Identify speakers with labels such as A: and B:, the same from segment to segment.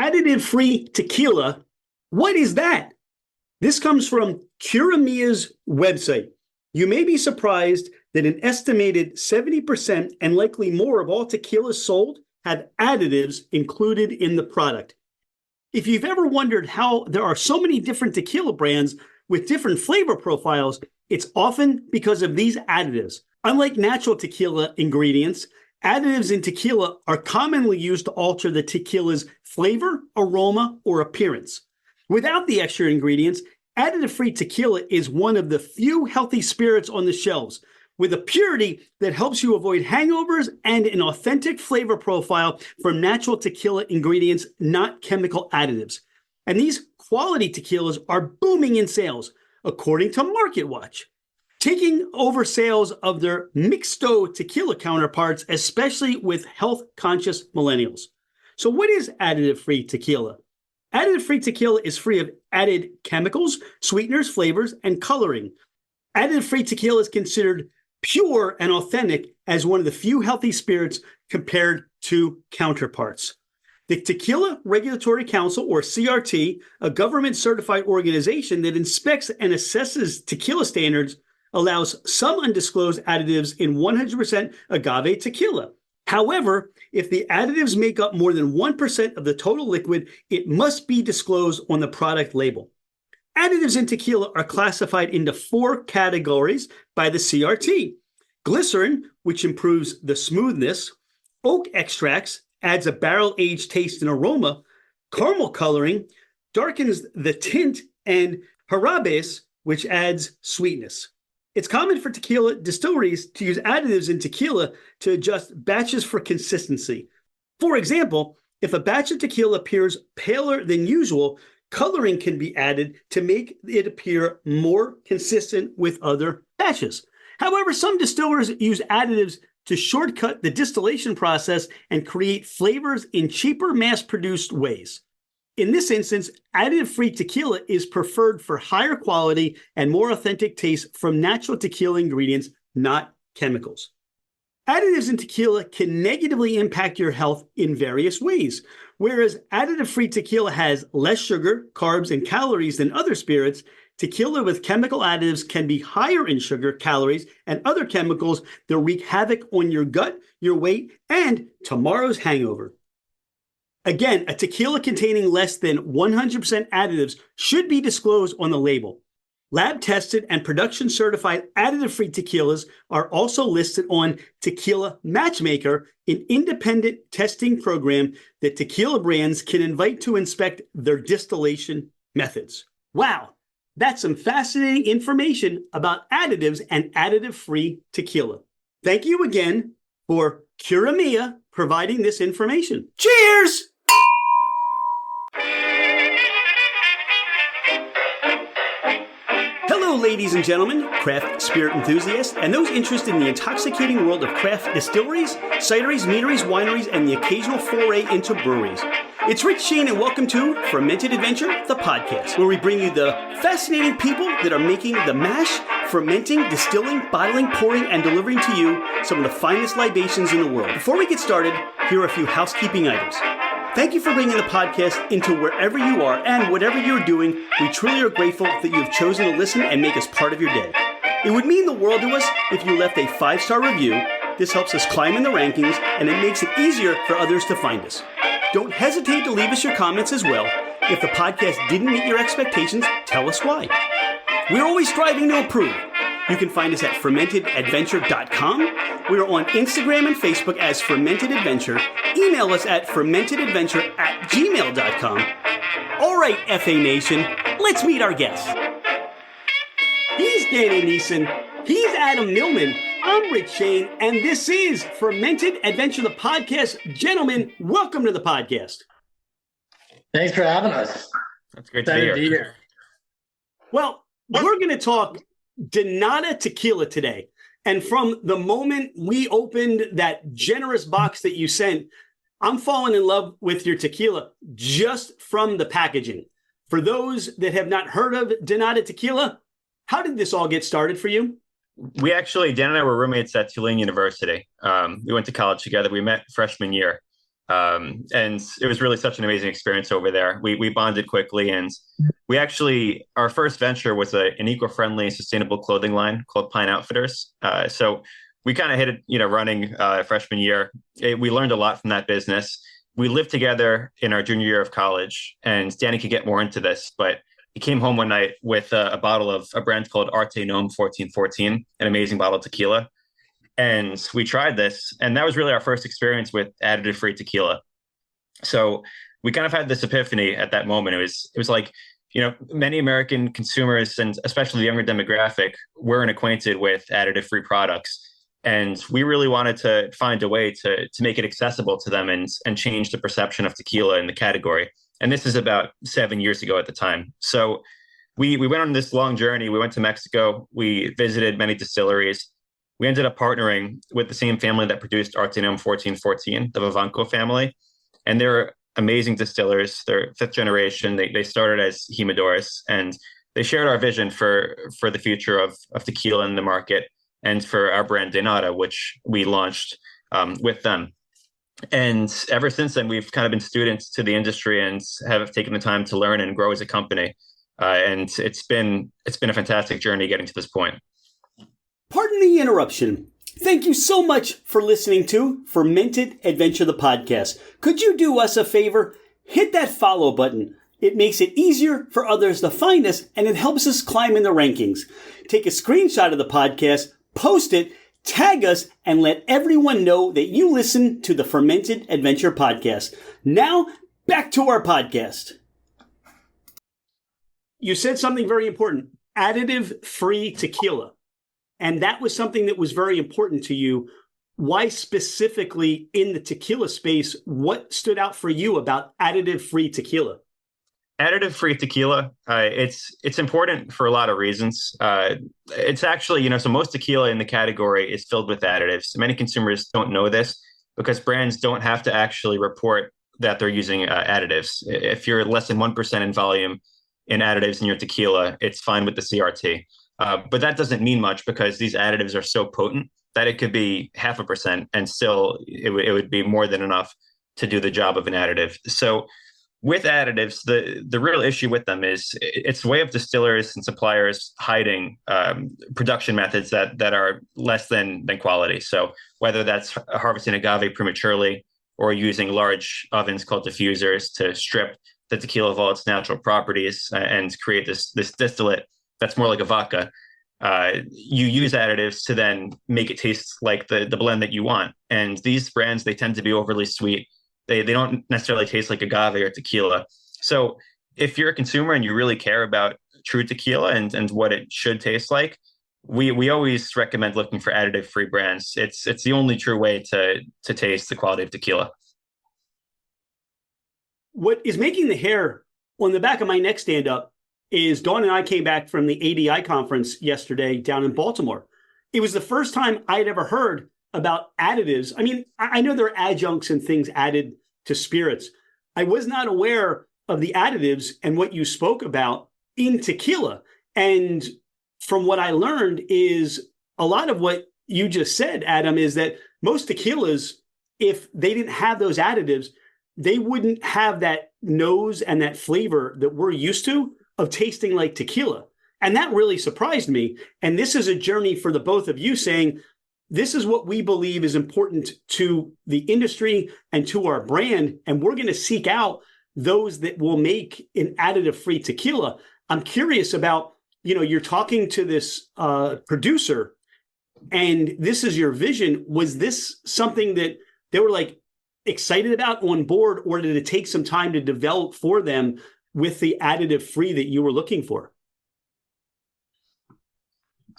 A: Additive-free tequila, what is that? This comes from Curamia's website. You may be surprised that an estimated 70% and likely more of all tequilas sold have additives included in the product. If you've ever wondered how there are so many different tequila brands with different flavor profiles, it's often because of these additives. Unlike natural tequila ingredients, additives in tequila are commonly used to alter the tequila's flavor, aroma, or appearance. Without the extra ingredients, additive-free tequila is one of the few healthy spirits on the shelves, with a purity that helps you avoid hangovers and an authentic flavor profile from natural tequila ingredients, not chemical additives. And these quality tequilas are booming in sales, according to MarketWatch, taking over sales of their mixto tequila counterparts, especially with health-conscious millennials. So what is additive-free tequila? Additive-free tequila is free of added chemicals, sweeteners, flavors, and coloring. Additive-free tequila is considered pure and authentic as one of the few healthy spirits compared to counterparts. The Tequila Regulatory Council, or CRT, a government-certified organization that inspects and assesses tequila standards, allows some undisclosed additives in 100% agave tequila. However, if the additives make up more than 1% of the total liquid, it must be disclosed on the product label. Additives in tequila are classified into 4 categories by the CRT. Glycerin, which improves the smoothness. Oak extracts, adds a barrel-aged taste and aroma. Caramel coloring, darkens the tint. And jarabes, which adds sweetness. It's common for tequila distilleries to use additives in tequila to adjust batches for consistency. For example, if a batch of tequila appears paler than usual, coloring can be added to make it appear more consistent with other batches. However, some distillers use additives to shortcut the distillation process and create flavors in cheaper mass-produced ways. In this instance, additive-free tequila is preferred for higher quality and more authentic taste from natural tequila ingredients, not chemicals. Additives in tequila can negatively impact your health in various ways. Whereas additive-free tequila has less sugar, carbs, and calories than other spirits, tequila with chemical additives can be higher in sugar, calories, and other chemicals that wreak havoc on your gut, your weight, and tomorrow's hangover. Again, a tequila containing less than 100% additives should be disclosed on the label. Lab-tested and production-certified additive-free tequilas are also listed on Tequila Matchmaker, an independent testing program that tequila brands can invite to inspect their distillation methods. Wow, that's some fascinating information about additives and additive-free tequila. Thank you again for Curamia providing this information. Cheers! Hello, ladies and gentlemen, craft spirit enthusiasts, and those interested in the intoxicating world of craft distilleries, cideries, meaderies, wineries, and the occasional foray into breweries. It's Rich Shane, and welcome to Fermented Adventure, the podcast, where we bring you the fascinating people that are making the mash, fermenting, distilling, bottling, pouring, and delivering to you some of the finest libations in the world. Before we get started, here are a few housekeeping items. Thank you for bringing the podcast into wherever you are and whatever you're doing. We truly are grateful that you have chosen to listen and make us part of your day. It would mean the world to us if you left a 5-star review. This helps us climb in the rankings, and it makes it easier for others to find us. Don't hesitate to leave us your comments as well. If the podcast didn't meet your expectations, tell us why. We're always striving to improve. You can find us at fermentedadventure.com. We are on Instagram and Facebook as Fermented Adventure. Email us at fermentedadventure@gmail.com. All right, FA Nation, let's meet our guests. He's Danny Neeson. He's Adam Milman. I'm Rich Shane, and this is Fermented Adventure, the podcast. Gentlemen, welcome to the podcast.
B: Thanks for having us.
C: That's great to be here.
A: Well, we're going to talk Donata tequila today. And from the moment we opened that generous box that you sent, I'm falling in love with your tequila just from the packaging. For those that have not heard of Donata tequila, how did this all get started for you?
C: Dan and I were roommates at Tulane University. We went to college together. We met freshman year. And it was really such an amazing experience over there. We bonded quickly, and we actually, our first venture was an eco-friendly, sustainable clothing line called Pine Outfitters. So we kind of hit it, running freshman year. We learned a lot from that business. We lived together in our junior year of college, and Danny could get more into this, but he came home one night with a bottle of a brand called Arte Gnome 1414, an amazing bottle of tequila. And we tried this, and that was really our first experience with additive-free tequila. So we kind of had this epiphany at that moment. It was like, many American consumers, and especially the younger demographic, weren't acquainted with additive-free products. And we really wanted to find a way to make it accessible to them and change the perception of tequila in the category. And this is about 7 years ago at the time. So we went on this long journey. We went to Mexico. We visited many distilleries. We ended up partnering with the same family that produced Arte Gnome 1414, the Vivanco family. And they're amazing distillers. They're fifth generation. They started as humidors, and they shared our vision for the future of tequila in the market and for our brand Denata, which we launched with them. And ever since then, we've kind of been students to the industry and have taken the time to learn and grow as a company. And it's been a fantastic journey getting to this point.
A: Pardon the interruption. Thank you so much for listening to Fermented Adventure, the podcast. Could you do us a favor? Hit that follow button. It makes it easier for others to find us, and it helps us climb in the rankings. Take a screenshot of the podcast, post it, tag us, and let everyone know that you listen to the Fermented Adventure podcast. Now, back to our podcast. You said something very important, additive-free tequila. And that was something that was very important to you. Why specifically in the tequila space? What stood out for you about additive-free tequila?
C: Additive-free tequila, it's important for a lot of reasons. It's actually, so most tequila in the category is filled with additives. Many consumers don't know this because brands don't have to actually report that they're using additives. If you're less than 1% in volume in additives in your tequila, it's fine with the CRT. But that doesn't mean much because these additives are so potent that it could be 0.5% and still it would be more than enough to do the job of an additive. So with additives, the real issue with them is it's a way of distillers and suppliers hiding production methods that are less than quality. So whether that's harvesting agave prematurely or using large ovens called diffusers to strip the tequila of all its natural properties and create this distillate that's more like a vodka, you use additives to then make it taste like the blend that you want. And these brands, they tend to be overly sweet. They don't necessarily taste like agave or tequila. So if you're a consumer and you really care about true tequila and what it should taste like, we always recommend looking for additive-free brands. It's the only true way to taste the quality of tequila.
A: What is making the hair on the back of my neck stand up is Dawn and I came back from the ADI conference yesterday down in Baltimore. It was the first time I'd ever heard about additives. I mean, I know there are adjuncts and things added to spirits. I was not aware of the additives and what you spoke about in tequila. And from what I learned is a lot of what you just said, Adam, is that most tequilas, if they didn't have those additives, they wouldn't have that nose and that flavor that we're used to of tasting like tequila. And that really surprised me. And this is a journey for the both of you saying, this is what we believe is important to the industry and to our brand. And we're going to seek out those that will make an additive-free tequila. I'm curious about, you're talking to this producer and this is your vision. Was this something that they were like excited about on board, or did it take some time to develop for them with the additive-free that you were looking for?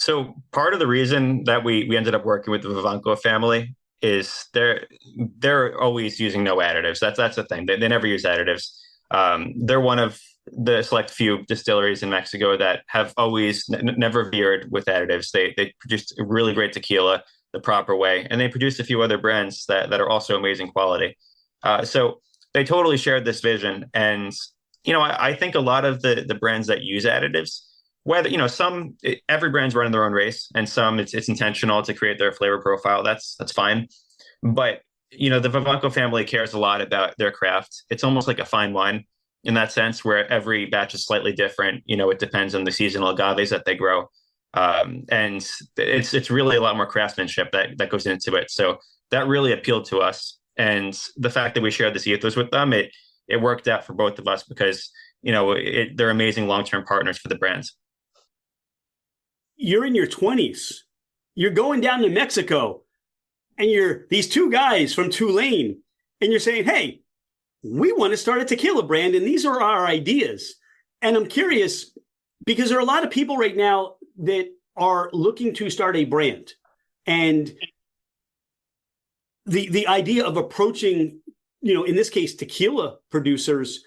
C: So part of the reason that we ended up working with the Vivanco family is they're always using no additives. That's the thing. They never use additives. They're one of the select few distilleries in Mexico that have always never veered with additives. They produced a really great tequila the proper way, and they produced a few other brands that are also amazing quality. So they totally shared this vision. And I think a lot of the brands that use additives, whether, every brand's running their own race, and some it's intentional to create their flavor profile. That's fine. But the Vivanco family cares a lot about their craft. It's almost like a fine wine in that sense, where every batch is slightly different. It depends on the seasonal agaves that they grow. And it's really a lot more craftsmanship that goes into it. So that really appealed to us. And the fact that we shared this ethos with them, it worked out for both of us because, they're amazing long-term partners for the brands.
A: You're in your 20s. You're going down to Mexico and you're these two guys from Tulane and you're saying, hey, we want to start a tequila brand and these are our ideas. And I'm curious because there are a lot of people right now that are looking to start a brand. And the idea of approaching, in this case, tequila producers,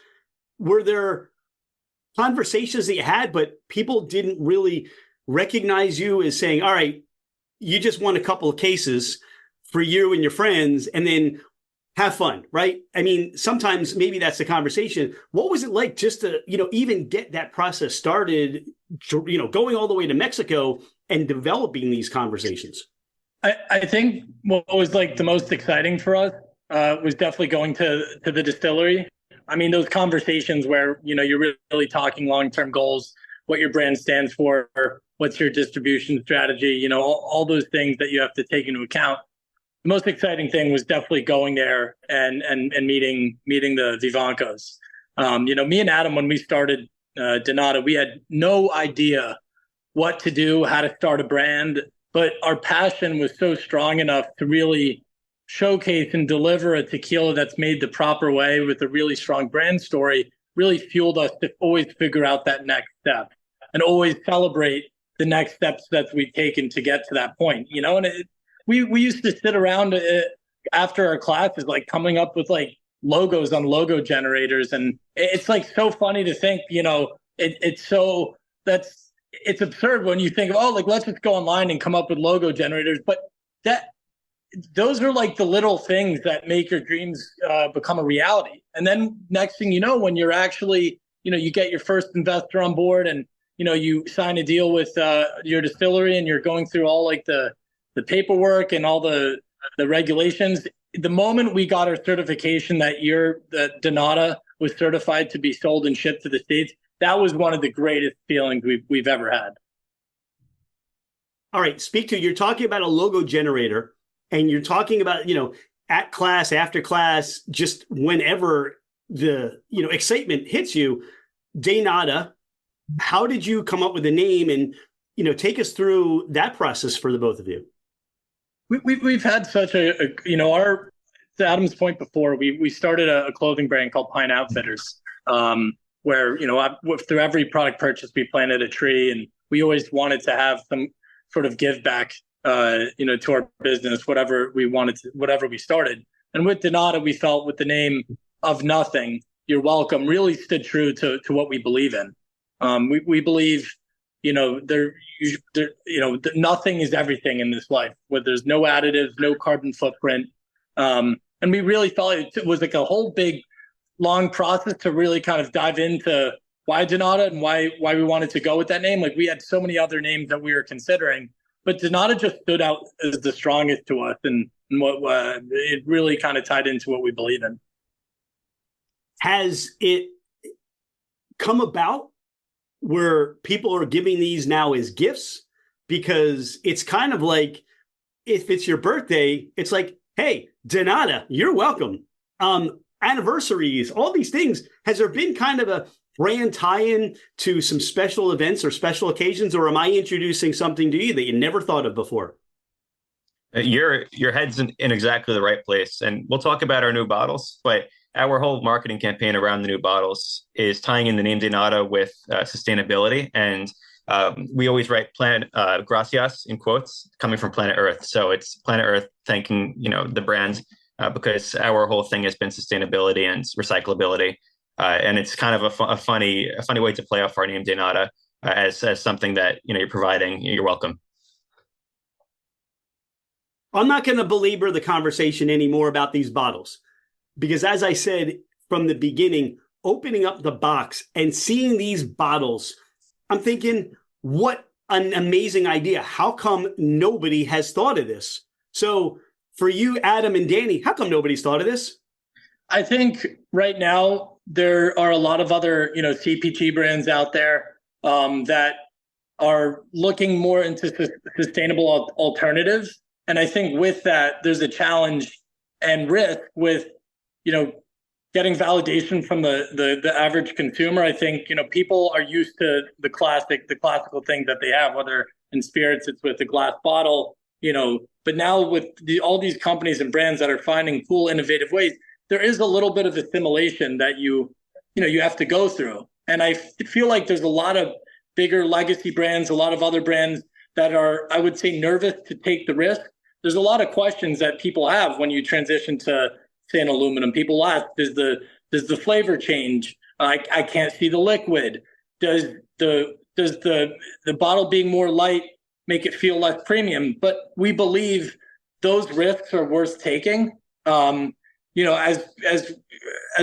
A: were there conversations that you had, but people didn't really recognize you as saying, all right, you just want a couple of cases for you and your friends and then have fun, right? I mean, sometimes maybe that's the conversation. What was it like just to, even get that process started, going all the way to Mexico and developing these conversations?
B: I think what was like the most exciting for us was definitely going to the distillery. I mean, those conversations where, you're really talking long-term goals, what your brand stands for, what's your distribution strategy, all those things that you have to take into account. The most exciting thing was definitely going there and meeting the Vivancos. Me and Adam, when we started Donata, we had no idea what to do, how to start a brand, but our passion was so strong enough to really showcase and deliver a tequila that's made the proper way with a really strong brand story, really fueled us to always figure out that next step and always celebrate the next steps that we've taken to get to that point, and we used to sit around after our classes, like coming up with like logos on logo generators. And it's like so funny to think, it's absurd when you think of, let's just go online and come up with logo generators. But those are like the little things that make your dreams become a reality. And then next thing you know, when you're actually, you get your first investor on board and, you sign a deal with your distillery and you're going through all like the paperwork and all the regulations. The moment we got our certification that Donata was certified to be sold and shipped to the States, that was one of the greatest feelings we've ever had.
A: All right, you're talking about a logo generator and you're talking about, at class, after class, just whenever the, excitement hits you. Donata, how did you come up with the name and, take us through that process for the both of you?
B: We've had such to Adam's point before, we started a clothing brand called Pine Outfitters, where, through every product purchase, we planted a tree and we always wanted to have some sort of give back, to our business, whatever we started. And with Donata, we felt with the name of nothing, you're welcome, really stood true to what we believe in. We believe, nothing is everything in this life, where there's no additives, no carbon footprint. And we really felt it was like a whole big, long process to really kind of dive into why Donata and why we wanted to go with that name. Like we had so many other names that we were considering, but Donata just stood out as the strongest to us, and what it really kind of tied into what we believe in.
A: Has it come about where people are giving these now as gifts? Because it's kind of like, if it's your birthday, it's like, hey, Donata, you're welcome. Anniversaries, all these things. Has there been kind of a brand tie-in to some special events or special occasions, or am I introducing something to you that you never thought of before?
C: Your head's in exactly the right place. And we'll talk about our new bottles, but our whole marketing campaign around the new bottles is tying in the name Donata with sustainability. And we always write gracias in quotes coming from Planet Earth. So it's Planet Earth thanking, the brand because our whole thing has been sustainability and recyclability. And it's kind of a funny way to play off our name Donata as something that, you're providing. You're welcome.
A: I'm not going to belabor the conversation anymore about these bottles, because as I said from the beginning, opening up the box and seeing these bottles, I'm thinking, what an amazing idea. How come nobody has thought of this? So for you, Adam and Danny, how come nobody's thought of this?
B: I think right now there are a lot of other, CPG brands out there that are looking more into sustainable alternatives. And I think with that, there's a challenge and risk with, getting validation from the average consumer. I think, people are used to the classical thing that they have, whether in spirits, it's with a glass bottle, but now with all these companies and brands that are finding cool, innovative ways, there is a little bit of assimilation that you have to go through. And I feel like there's a lot of bigger legacy brands, a lot of other brands that are, I would say, nervous to take the risk. There's a lot of questions that people have when you transition to, say, an aluminum. People ask, does the flavor change? I can't see the liquid. Does the bottle being more light make it feel less premium? But we believe those risks are worth taking. As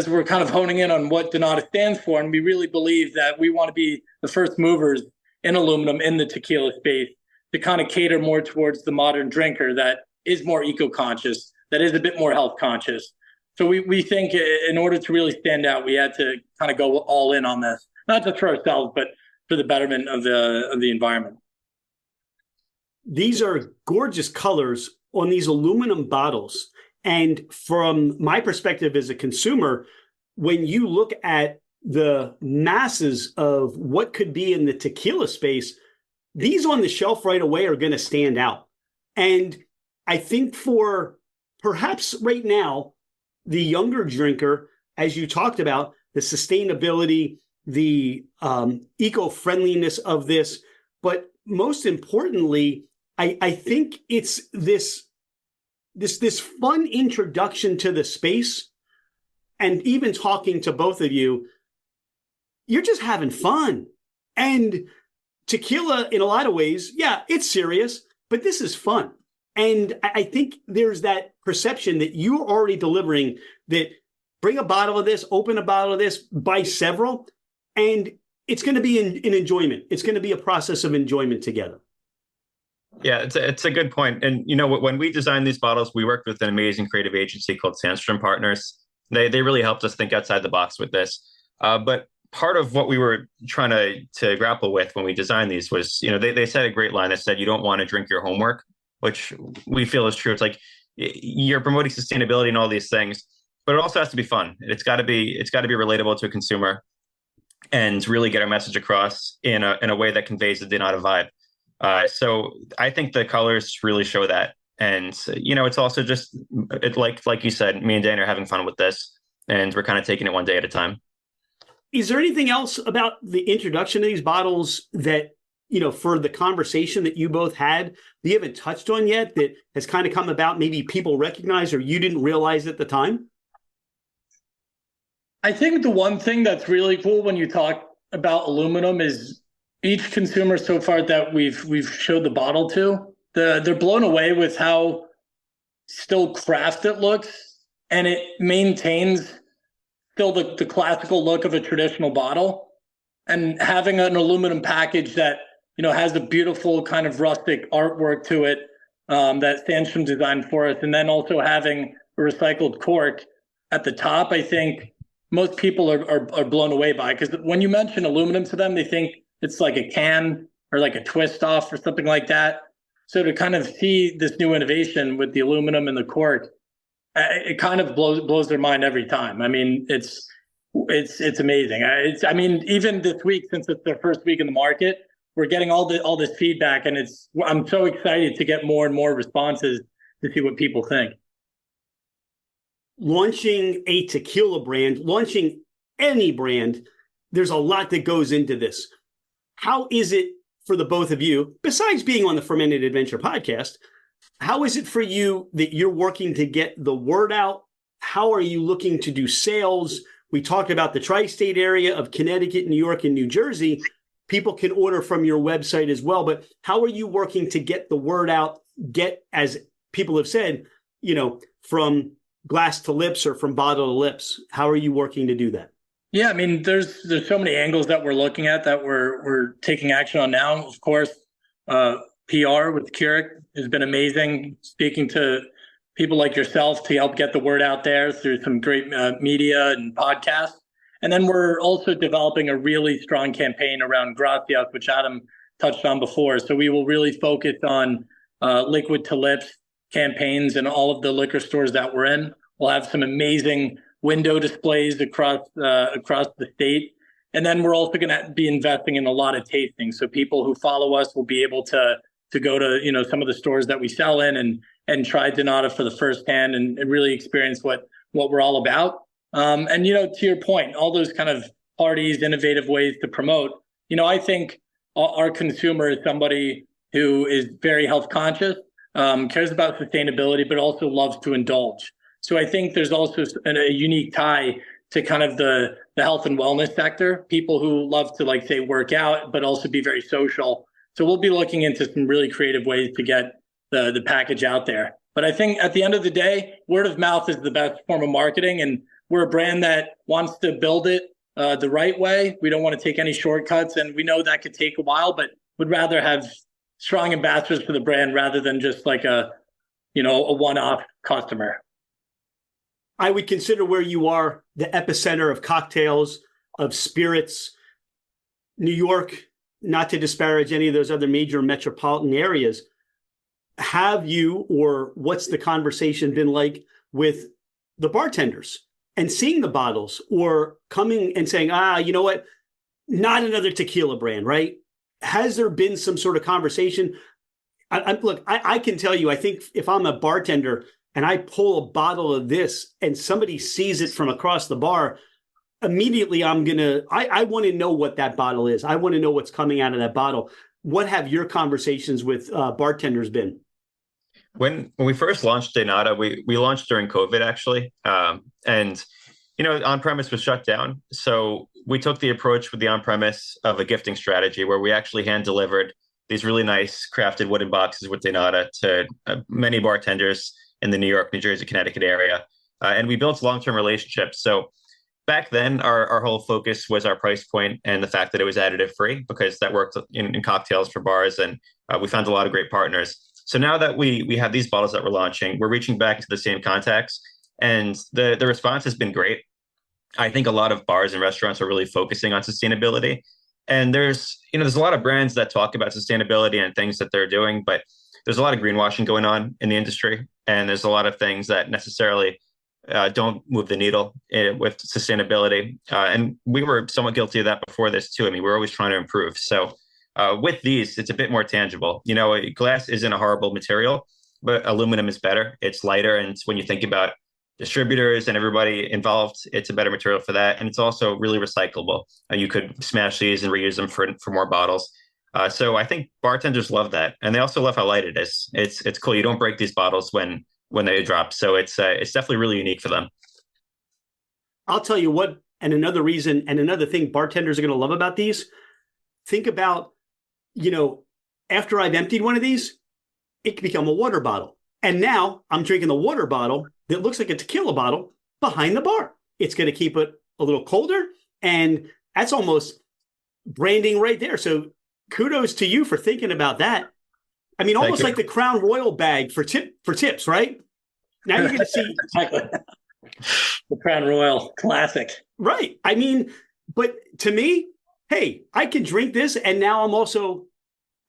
B: we're kind of honing in on what Donata stands for, and we really believe that we want to be the first movers in aluminum in the tequila space to kind of cater more towards the modern drinker that is more eco-conscious, that is a bit more health conscious. So we think in order to really stand out, we had to kind of go all in on this, not just for ourselves, but for the betterment of the environment.
A: These are gorgeous colors on these aluminum bottles. And from my perspective as a consumer, when you look at the masses of what could be in the tequila space, these on the shelf right away are going to stand out. And I think for perhaps right now, the younger drinker, as you talked about, the sustainability, the eco-friendliness of this, but most importantly, I think it's this fun introduction to the space. And even talking to both of you, you're just having fun. And tequila, in a lot of ways, yeah, it's serious, but this is fun. And I think there's that perception that you're already delivering, that bring a bottle of this, open a bottle of this, buy several, and it's going to be an enjoyment. It's going to be a process of enjoyment together.
C: Yeah, it's a good point. And, when we designed these bottles, we worked with an amazing creative agency called Sandstrom Partners. They really helped us think outside the box with this. But part of what we were trying to grapple with when we designed these was, they said a great line that said, you don't want to drink your homework, which we feel is true. It's like you're promoting sustainability and all these things, but it also has to be fun. It's got to be relatable to a consumer and really get our message across in a way that conveys the Donata vibe. So I think the colors really show that. And, it's also just like you said, me and Dan are having fun with this, and we're kind of taking it one day at a time.
A: Is there anything else about the introduction of these bottles that, for the conversation that you both had, that you haven't touched on yet, that has kind of come about, maybe people recognize or you didn't realize at the time?
B: I think the one thing that's really cool when you talk about aluminum is each consumer so far that we've showed the bottle to, they're blown away with how still craft it looks, and it maintains still the classical look of a traditional bottle, and having an aluminum package that has a beautiful kind of rustic artwork to it that Sandstrom designed for us, and then also having a recycled cork at the top. I think most people are blown away by, because when you mention aluminum to them, they think it's like a can or like a twist off or something like that. So to kind of see this new innovation with the aluminum and the cork, it kind of blows their mind every time. I mean, it's amazing. Even this week, since it's their first week in the market, we're getting all this feedback, and I'm so excited to get more and more responses to see what people think.
A: Launching a tequila brand, launching any brand, there's a lot that goes into this. How is it for the both of you, besides being on the Fermented Adventure podcast, how is it for you that you're working to get the word out? How are you looking to do sales? We talked about the tri-state area of Connecticut, New York, and New Jersey. People can order from your website as well, but how are you working to get the word out, get, as people have said, from glass to lips or from bottle to lips? How are you working to do that?
B: Yeah, I mean, there's so many angles that we're looking at that we're taking action on now. Of course, PR with Keurig has been amazing. Speaking to people like yourself to help get the word out there through some great media and podcasts. And then we're also developing a really strong campaign around Gracias, which Adam touched on before. So we will really focus on liquid to lips campaigns in all of the liquor stores that we're in. We'll have some amazing window displays across the state. And then we're also going to be investing in a lot of tasting. So people who follow us will be able to go to, some of the stores that we sell in and try Donata for the first hand and really experience what we're all about. And, to your point, all those kind of parties, innovative ways to promote, I think our consumer is somebody who is very health conscious, cares about sustainability, but also loves to indulge. So I think there's also a unique tie to kind of the health and wellness sector, people who love to, like, say, work out, but also be very social. So we'll be looking into some really creative ways to get the package out there. But I think at the end of the day, word of mouth is the best form of marketing. And we're a brand that wants to build it the right way. We don't want to take any shortcuts. And we know that could take a while, but would rather have strong ambassadors for the brand rather than just like a one-off customer.
A: I would consider where you are the epicenter of cocktails, of spirits. New York, not to disparage any of those other major metropolitan areas. Have you, or what's the conversation been like with the bartenders and seeing the bottles, or coming and saying, you know what, not another tequila brand, right? Has there been some sort of conversation? Look, I can tell you, I think if I'm a bartender and I pull a bottle of this and somebody sees it from across the bar, immediately I want to know what that bottle is. I want to know what's coming out of that bottle. What have your conversations with bartenders been?
C: When we first launched Donata, we launched during COVID, actually. And on-premise was shut down. So we took the approach with the on-premise of a gifting strategy where we actually hand-delivered these really nice crafted wooden boxes with Donata to many bartenders in the New York, New Jersey, Connecticut area. And we built long-term relationships. So back then, our whole focus was our price point and the fact that it was additive free, because that worked in cocktails for bars. And we found a lot of great partners. So now that we have these bottles that we're launching, we're reaching back to the same contacts, and the response has been great. I think a lot of bars and restaurants are really focusing on sustainability. And there's a lot of brands that talk about sustainability and things that they're doing, but there's a lot of greenwashing going on in the industry. And there's a lot of things that necessarily don't move the needle with sustainability. And we were somewhat guilty of that before this too. I mean, we're always trying to improve. So with these, it's a bit more tangible. Glass isn't a horrible material, but aluminum is better. It's lighter. And when you think about distributors and everybody involved, it's a better material for that. And it's also really recyclable. You could smash these and reuse them for more bottles. So I think bartenders love that. And they also love how light it is. It's cool. You don't break these bottles when they drop. So it's definitely really unique for them.
A: I'll tell you what, and another reason and another thing bartenders are going to love about these, think about, after I've emptied one of these, it can become a water bottle. And now I'm drinking the water bottle that looks like a tequila bottle behind the bar. It's going to keep it a little colder. And that's almost branding right there. So kudos to you for thinking about that. I mean, almost like the Crown Royal bag for tips, right? Now you're going to see
B: the Crown Royal classic.
A: Right. I mean, but to me, hey, I can drink this and now I'm also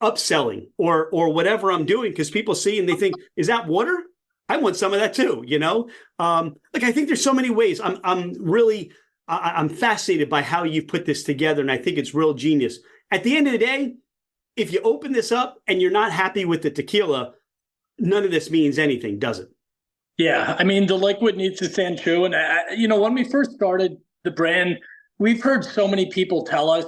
A: upselling or whatever I'm doing, because people see and they think, is that water? I want some of that too, I think there's so many ways. I'm fascinated by how you've put this together, and I think it's real genius. At the end of the day, if you open this up and you're not happy with the tequila, none of this means anything, does it?
B: Yeah, I mean, the liquid needs to stand true. And, when we first started the brand, we've heard so many people tell us,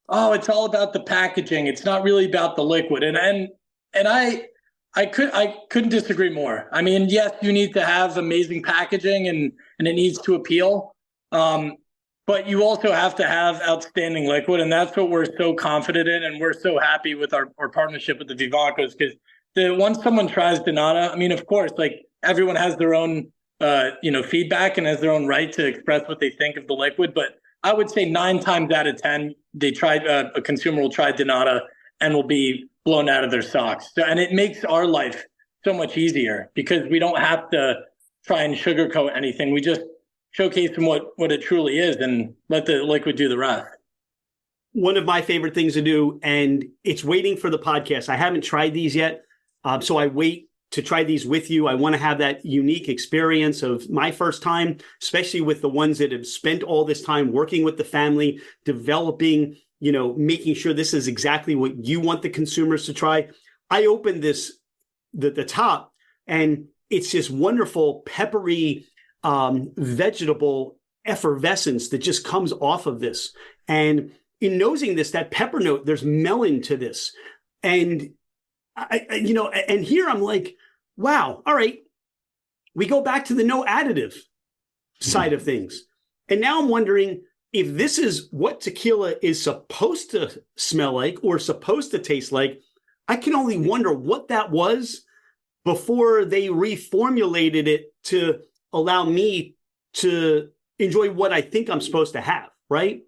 B: oh, it's all about the packaging. It's not really about the liquid. And I couldn't disagree more. I mean, yes, you need to have amazing packaging and it needs to appeal. But you also have to have outstanding liquid. And that's what we're so confident in. And we're so happy with our partnership with the Vivancos, because once someone tries Donata, I mean, of course, like everyone has their own, feedback and has their own right to express what they think of the liquid. But I would say 9 times out of 10, a consumer will try Donata and will be blown out of their socks. So, and it makes our life so much easier because we don't have to try and sugarcoat anything. We just showcase them what it truly is and let the liquid do the rest.
A: One of my favorite things to do, and it's waiting for the podcast. I haven't tried these yet, so I wait to try these with you. I want to have that unique experience of my first time, especially with the ones that have spent all this time working with the family, developing, making sure this is exactly what you want the consumers to try. I opened this, the top, and it's this wonderful peppery vegetable effervescence that just comes off of this. And in nosing this, that pepper note, there's melon to this. And and here I'm like, wow, all right, we go back to the no additive side of things. And now I'm wondering if this is what tequila is supposed to smell like or supposed to taste like. I can only wonder what that was before they reformulated it to allow me to enjoy what I think I'm supposed to have, right?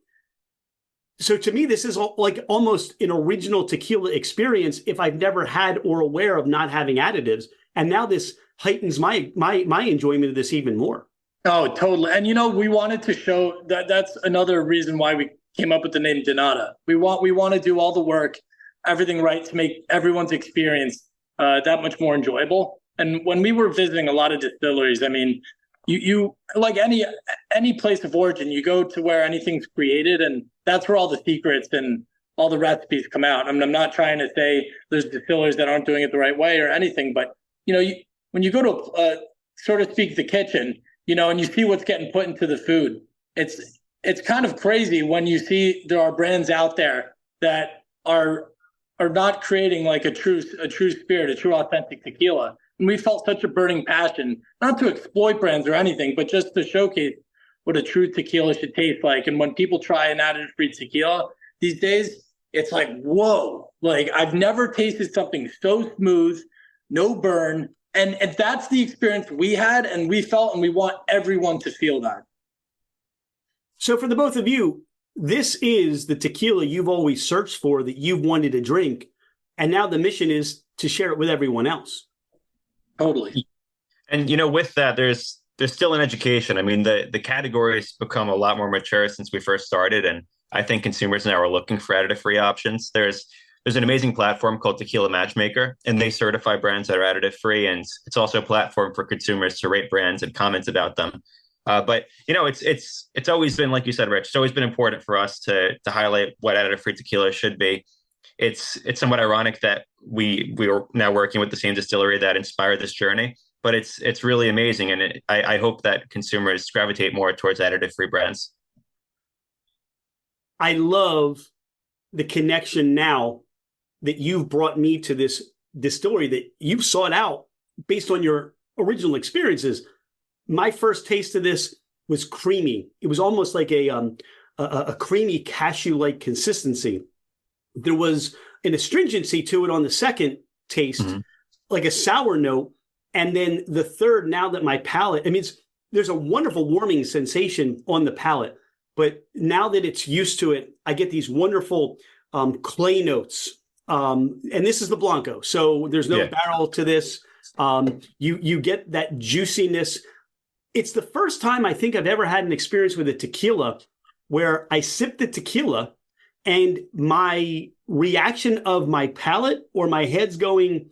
A: So to me, this is like almost an original tequila experience if I've never had or aware of not having additives. And now this heightens my enjoyment of this even more.
B: Oh, totally. And we wanted to show that's another reason why we came up with the name Donata. We want to do all the work, everything right to make everyone's experience that much more enjoyable. And when we were visiting a lot of distilleries, I mean, you like any place of origin, you go to where anything's created, and that's where all the secrets and all the recipes come out. I mean, I'm not trying to say there's distillers that aren't doing it the right way or anything, but when you go to so to speak the kitchen, and you see what's getting put into the food, it's kind of crazy when you see there are brands out there that are not creating like a true spirit, a true authentic tequila. And we felt such a burning passion, not to exploit brands or anything, but just to showcase what a true tequila should taste like. And when people try an additive-free tequila these days, it's like, whoa, like I've never tasted something so smooth, no burn. And that's the experience we had and we felt, and we want everyone to feel that.
A: So for the both of you, this is the tequila you've always searched for, that you've wanted to drink. And now the mission is to share it with everyone else.
B: Totally.
C: And, with that, there's still an education. I mean, the category's become a lot more mature since we first started. And I think consumers now are looking for additive-free options. There's an amazing platform called Tequila Matchmaker, and they certify brands that are additive-free. And it's also a platform for consumers to rate brands and comment about them. But it's always been, like you said, Rich, it's always been important for us to highlight what additive-free tequila should be. It's somewhat ironic that we are now working with the same distillery that inspired this journey, but it's really amazing, and I hope that consumers gravitate more towards additive-free brands.
A: I love the connection now that you've brought me to this distillery that you've sought out based on your original experiences. My first taste of this was creamy. It was almost like a creamy cashew-like consistency. There was an astringency to it on the second taste, like a sour note. And then the third, now that my palate, there's a wonderful warming sensation on the palate. But now that it's used to it, I get these wonderful clay notes. And this is the Blanco. So there's no barrel to this. You get that juiciness. It's the first time I think I've ever had an experience with a tequila where I sipped the tequila and my reaction of my palate or my head's going,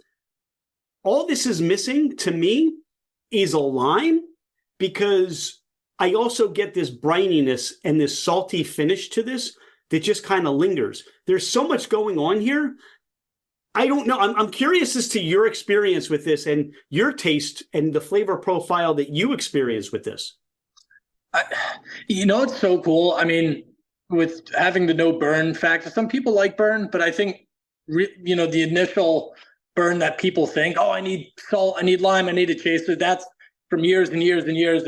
A: all this is missing to me is a lime, because I also get this brininess and this salty finish to this that just kind of lingers. There's so much going on here. I don't know. I'm curious as to your experience with this and your taste and the flavor profile that you experience with this.
B: It's so cool. I mean, with having the no burn factor, some people like burn, but I think, the initial burn that people think, oh, I need salt, I need lime, I need a chaser. That's from years and years and years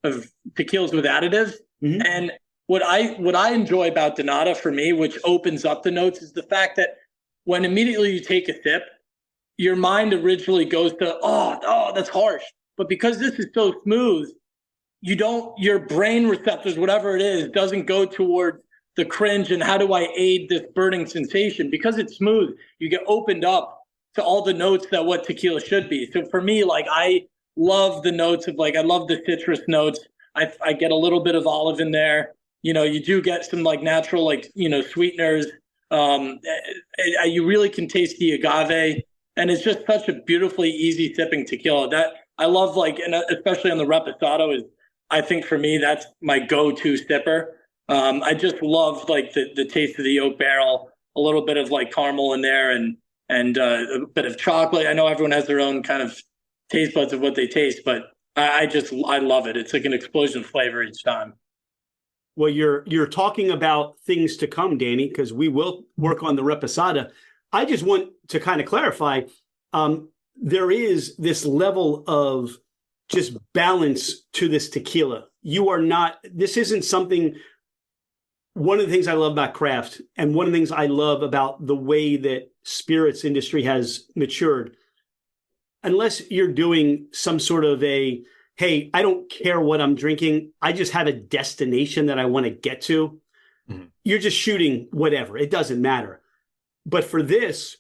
B: of tequilas with additives. Mm-hmm. And what I enjoy about Donata for me, which opens up the notes, is the fact that when immediately you take a sip, your mind originally goes to, oh, that's harsh. But because this is so smooth, your brain receptors, whatever it is, doesn't go toward the cringe and how do I aid this burning sensation. Because it's smooth, you get opened up all the notes that what tequila should be. So for me, like I love the notes of I love the citrus notes. I get a little bit of olive in there. You do get some like natural sweeteners. You really can taste the agave, and it's just such a beautifully easy sipping tequila that I love. And especially on the Reposado is, I think for me that's my go-to sipper. I just love the taste of the oak barrel, a little bit of caramel in there, and a bit of chocolate. I know everyone has their own kind of taste buds of what they taste, but I love it. It's like an explosion of flavor each time.
A: Well, you're talking about things to come, Danny, because we will work on the Reposada. I just want to kind of clarify, there is this level of just balance to this tequila. This isn't something, one of the things I love about craft, and one of the things I love about the way that spirits industry has matured, unless you're doing some sort of hey, I don't care what I'm drinking, I just have a destination that I want to get to. Mm-hmm. You're just shooting whatever. It doesn't matter. But for this,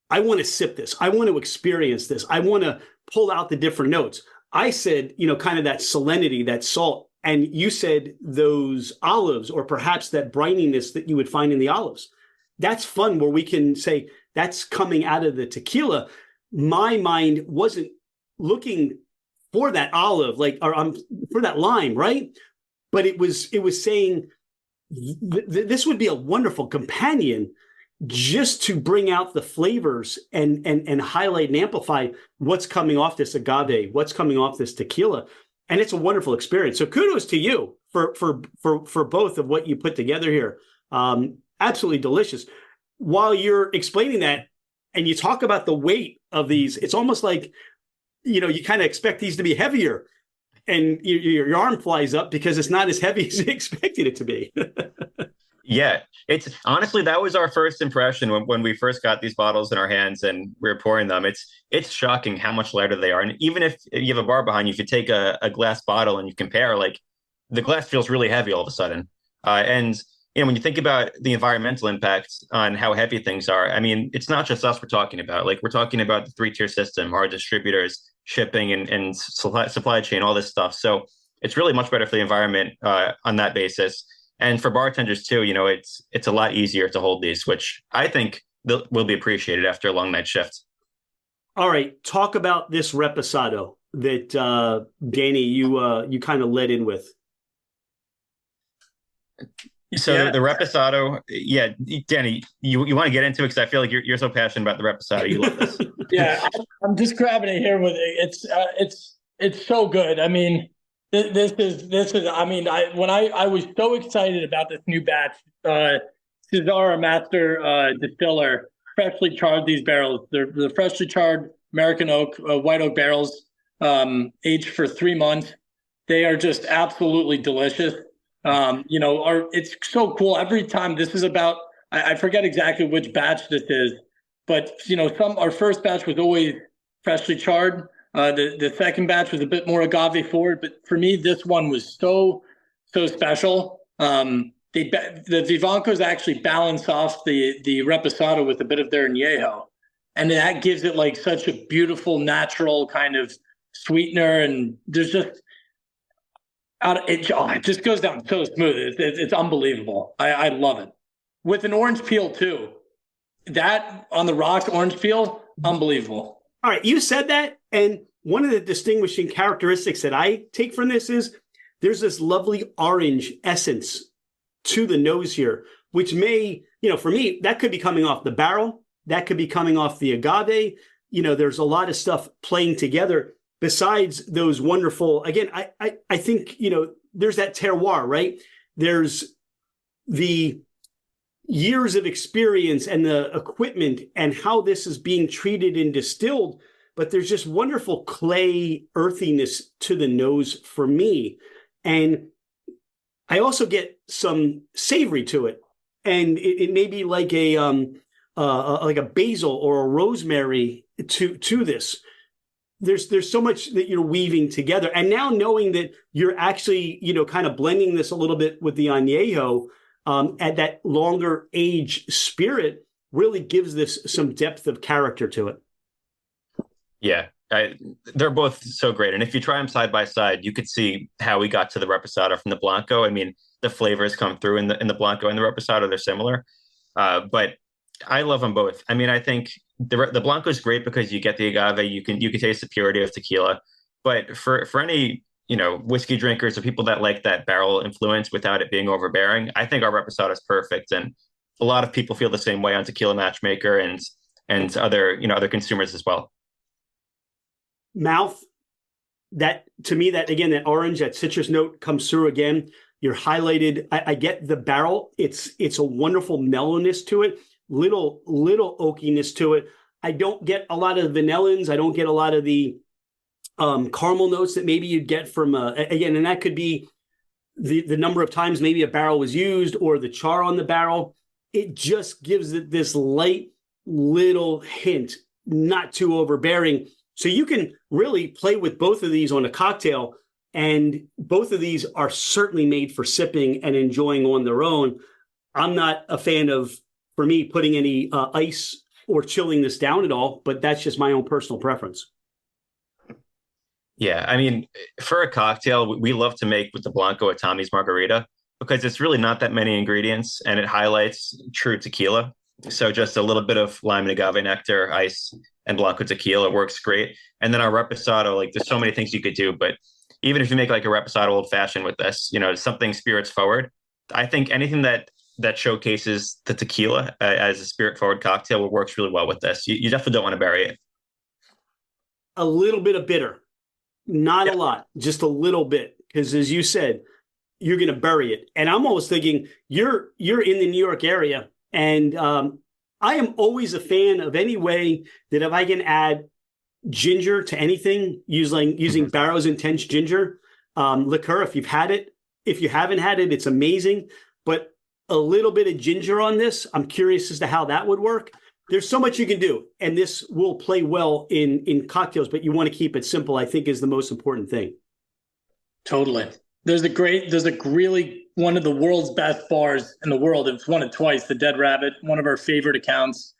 A: I want to sip this. I want to experience this. I want to pull out the different notes. I said, kind of that salinity, that salt. And you said those olives, or perhaps that brininess that you would find in the olives. That's fun, where we can say that's coming out of the tequila. My mind wasn't looking for that olive, for that lime, right? But it was saying this would be a wonderful companion just to bring out the flavors and highlight and amplify what's coming off this agave, what's coming off this tequila. And it's a wonderful experience. So kudos to you for both of what you put together here. Absolutely delicious. While you're explaining that, and you talk about the weight of these, it's almost like, you kind of expect these to be heavier, and your arm flies up because it's not as heavy as you expected it to be.
C: Yeah, it's honestly, that was our first impression when we first got these bottles in our hands and we were pouring them. It's shocking how much lighter they are. And even if you have a bar behind you, if you take a glass bottle and you compare, the glass feels really heavy all of a sudden. And when you think about the environmental impacts on how heavy things are, I mean, it's not just us we're talking about. We're talking about the 3-tier system, our distributors, shipping and supply chain, all this stuff. So it's really much better for the environment on that basis. And for bartenders too, it's a lot easier to hold these, which I think will be appreciated after a long night shift.
A: All right, talk about this Reposado that Danny, you kind of led in with.
C: So the Reposado, yeah, Danny, you want to get into it because I feel like you're so passionate about the Reposado. You love this.
B: Yeah, I'm just grabbing it here with it. It's so good. I mean, this is. I mean, I was so excited about this new batch. Cidery master distiller freshly charred these barrels. They're the freshly charred American oak, white oak barrels, aged for 3 months. They are just absolutely delicious. It's so cool. Every time this is about, I forget exactly which batch this is, but our first batch was always freshly charred. The second batch was a bit more agave forward, but for me, this one was so special. The Vivancos actually balance off the Reposado with a bit of their añejo, and that gives it such a beautiful, natural kind of sweetener. And there's just, it just goes down so smooth. It's unbelievable. I love it. With an orange peel too. That on the rocks orange peel, unbelievable.
A: All right, you said that, and one of the distinguishing characteristics that I take from this is there's this lovely orange essence to the nose here, which may, for me, that could be coming off the barrel, that could be coming off the agave. There's a lot of stuff playing together. Besides those wonderful, again, I think, there's that terroir, right? There's the years of experience and the equipment and how this is being treated and distilled, but there's just wonderful clay earthiness to the nose for me. And I also get some savory to it. And it may be like a basil or a rosemary to this. There's so much that you're weaving together. And now knowing that you're actually, kind of blending this a little bit with the añejo at that longer age spirit, really gives this some depth of character to it.
C: Yeah, they're both so great. And if you try them side by side, you could see how we got to the Reposado from the Blanco. I mean, the flavors come through in the Blanco and the Reposado. They're similar. But I love them both. I mean, I think the Blanco is great because you get the agave. You can taste the purity of tequila. But for any whiskey drinkers or people that like that barrel influence without it being overbearing, I think our Reposado is perfect. And a lot of people feel the same way on Tequila Matchmaker and other consumers as well.
A: Mouth, that to me, that again, that orange, that citrus note comes through again. You're highlighted. I get the barrel. It's a wonderful mellowness to it, little oakiness to it. I don't get a lot of vanillins. I don't get a lot of the caramel notes that maybe you'd get from again, and that could be the number of times maybe a barrel was used or the char on the barrel. It just gives it this light little hint, not too overbearing. So you can really play with both of these on a cocktail, and both of these are certainly made for sipping and enjoying on their own. I'm not a fan of, for me, putting any ice or chilling this down at all, but that's just my own personal preference.
C: Yeah, I mean, for a cocktail, we love to make with the Blanco a Tommy's Margarita because it's really not that many ingredients and it highlights true tequila. So just a little bit of lime and agave nectar, ice, and Blanco tequila works great. And then our Reposado, like there's so many things you could do, but even if you make like a Reposado old fashioned with this, something spirits forward, I think anything that showcases the tequila as a spirit forward cocktail works really well with this. You definitely don't want to bury it.
A: A little bit of bitter, not a lot, just a little bit, because as you said, you're going to bury it. And I'm almost thinking you're in the New York area, and I am always a fan of any way that if I can add ginger to anything, using Barrow's Intense Ginger liqueur. If you've had it, if you haven't had it, it's amazing. But a little bit of ginger on this, I'm curious as to how that would work. There's so much you can do, and this will play well in cocktails, but you want to keep it simple, I think, is the most important thing.
B: Totally. There's a really one of the world's best bars in the world. It's won it twice, the Dead Rabbit, one of our favorite accounts.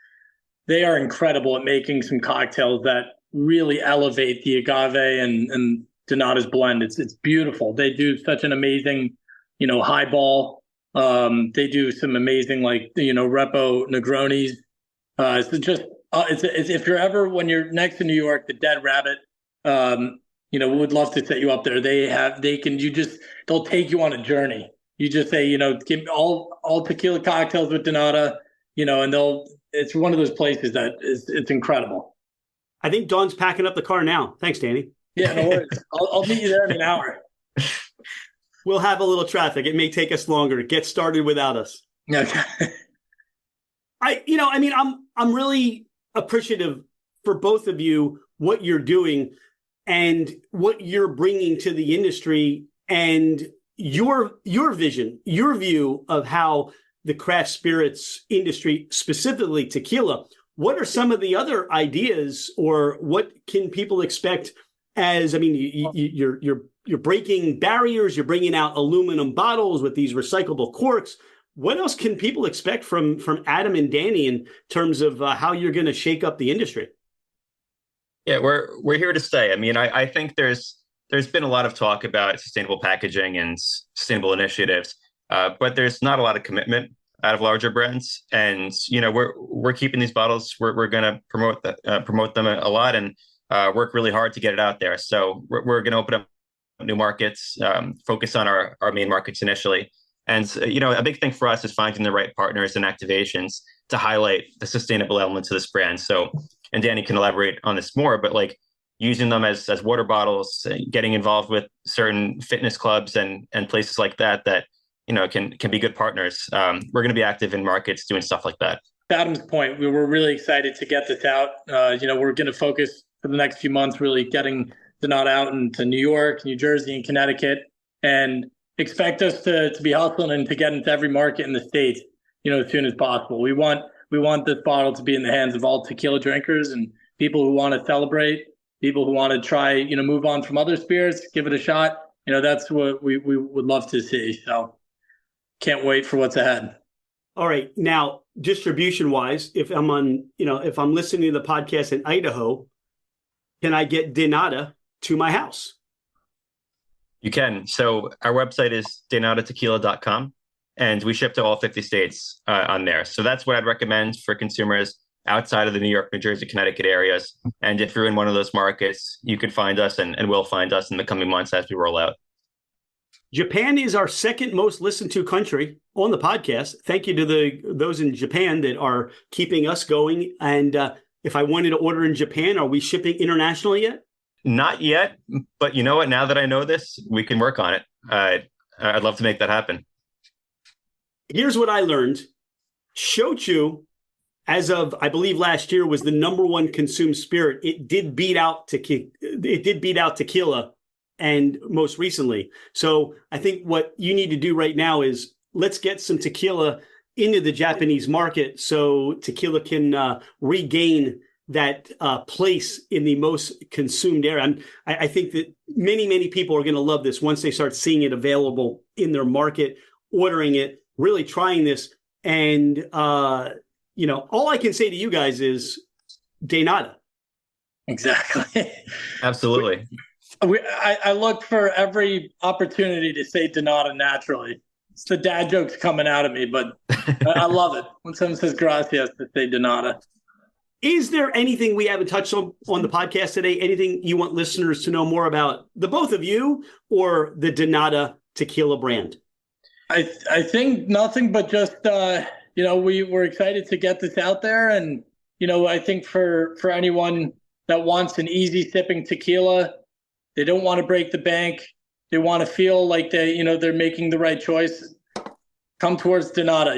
B: They are incredible at making some cocktails that really elevate the agave and Donata's blend. It's beautiful. They do such an amazing, highball. They do some amazing, Repo Negronis. If you're ever, when you're next to New York, the Dead Rabbit, we would love to set you up there. They'll take you on a journey. You just say, give me all tequila cocktails with Donata, and it's one of those places that it's incredible.
A: I think Dawn's packing up the car now. Thanks, Danny.
B: Yeah, no worries. I'll meet you there in an hour.
A: We'll have a little traffic. It may take us longer. Get started without us.
B: Okay.
A: I'm really appreciative for both of you, what you're doing and what you're bringing to the industry, and your vision, your view of how the craft spirits industry, specifically tequila. What are some of the other ideas, or what can people expect? You're breaking barriers. You're bringing out aluminum bottles with these recyclable corks. What else can people expect from Adam and Danny in terms of how you're going to shake up the industry?
C: Yeah, we're here to stay. I mean, I think there's been a lot of talk about sustainable packaging and sustainable initiatives, but there's not a lot of commitment out of larger brands. And we're keeping these bottles. We're going to promote them a lot and work really hard to get it out there. So we're going to open up new markets, focus on our main markets initially. And, a big thing for us is finding the right partners and activations to highlight the sustainable elements of this brand. So, and Danny can elaborate on this more, but using them as water bottles, getting involved with certain fitness clubs and places like that can be good partners. We're going to be active in markets doing stuff like that.
B: Adam's point, we were really excited to get this out. We're going to focus for the next few months, really getting Donata out into New York, New Jersey, and Connecticut, and expect us to be hustling and to get into every market in the States, as soon as possible. We want this bottle to be in the hands of all tequila drinkers and people who want to celebrate, people who want to try, move on from other spirits, give it a shot. That's what we would love to see. So can't wait for what's ahead.
A: All right. Now, distribution wise, if I'm on, if I'm listening to the podcast in Idaho, can I get Denata to my house?
C: You can. So our website is denatatequila.com, and we ship to all 50 states on there. So that's what I'd recommend for consumers outside of the New York, New Jersey, Connecticut areas. And if you're in one of those markets, you can find us and will find us in the coming months as we roll out.
A: Japan is our second most listened to country on the podcast. Thank you to those in Japan that are keeping us going. And if I wanted to order in Japan, are we shipping internationally yet?
C: Not yet, but you know what? Now that I know this, we can work on it. I'd love to make that happen.
A: Here's what I learned. Shochu, as of, I believe, last year, was the number one consumed spirit. It did beat out tequila and most recently. So I think what you need to do right now is let's get some tequila into the Japanese market so tequila can regain that place in the most consumed area. I think that many people are going to love this once they start seeing it available in their market, ordering it, really trying this. And, all I can say to you guys is de nada.
B: Exactly.
C: Absolutely.
B: I look for every opportunity to say de nada naturally. It's the dad jokes coming out of me, but I love it. When someone says gracias, to say de nada.
A: Is there anything we haven't touched on the podcast today? Anything you want listeners to know more about the both of you or the de nada tequila brand?
B: I think nothing but just, we're excited to get this out there. And, I think for anyone that wants an easy sipping tequila, they don't want to break the bank. They want to feel like they're making the right choice. Come towards de nada.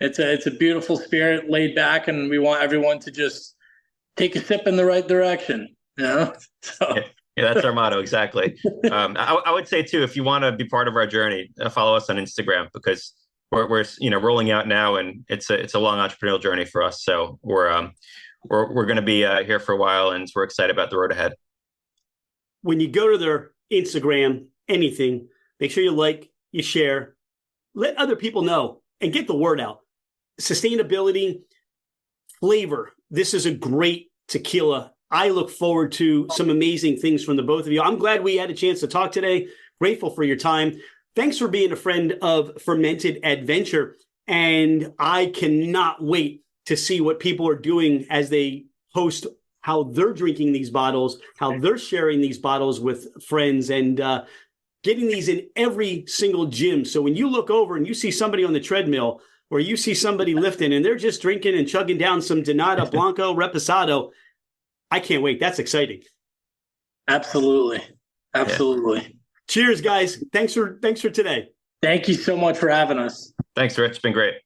B: It's a beautiful spirit, laid back, and we want everyone to just take a sip in the right direction. So.
C: Yeah, that's our motto. Exactly. I would say too, if you want to be part of our journey, follow us on Instagram because we're rolling out now, and it's a long entrepreneurial journey for us. So we're going to be here for a while, and we're excited about the road ahead.
A: When you go to their Instagram, anything, make sure you like, you share, let other people know, and get the word out. Sustainability, flavor. This is a great tequila. I look forward to some amazing things from the both of you. I'm glad we had a chance to talk today. Grateful for your time. Thanks for being a friend of Fermented Adventure. And I cannot wait to see what people are doing as they post how they're drinking these bottles, how they're sharing these bottles with friends, and getting these in every single gym. So when you look over and you see somebody on the treadmill or you see somebody lifting and they're just drinking and chugging down some de nada Blanco Reposado, I can't wait. That's exciting.
B: Absolutely.
C: Yeah.
A: Cheers, guys. Thanks for today.
B: Thank you so much for having us.
C: Thanks, Rich. It's been great.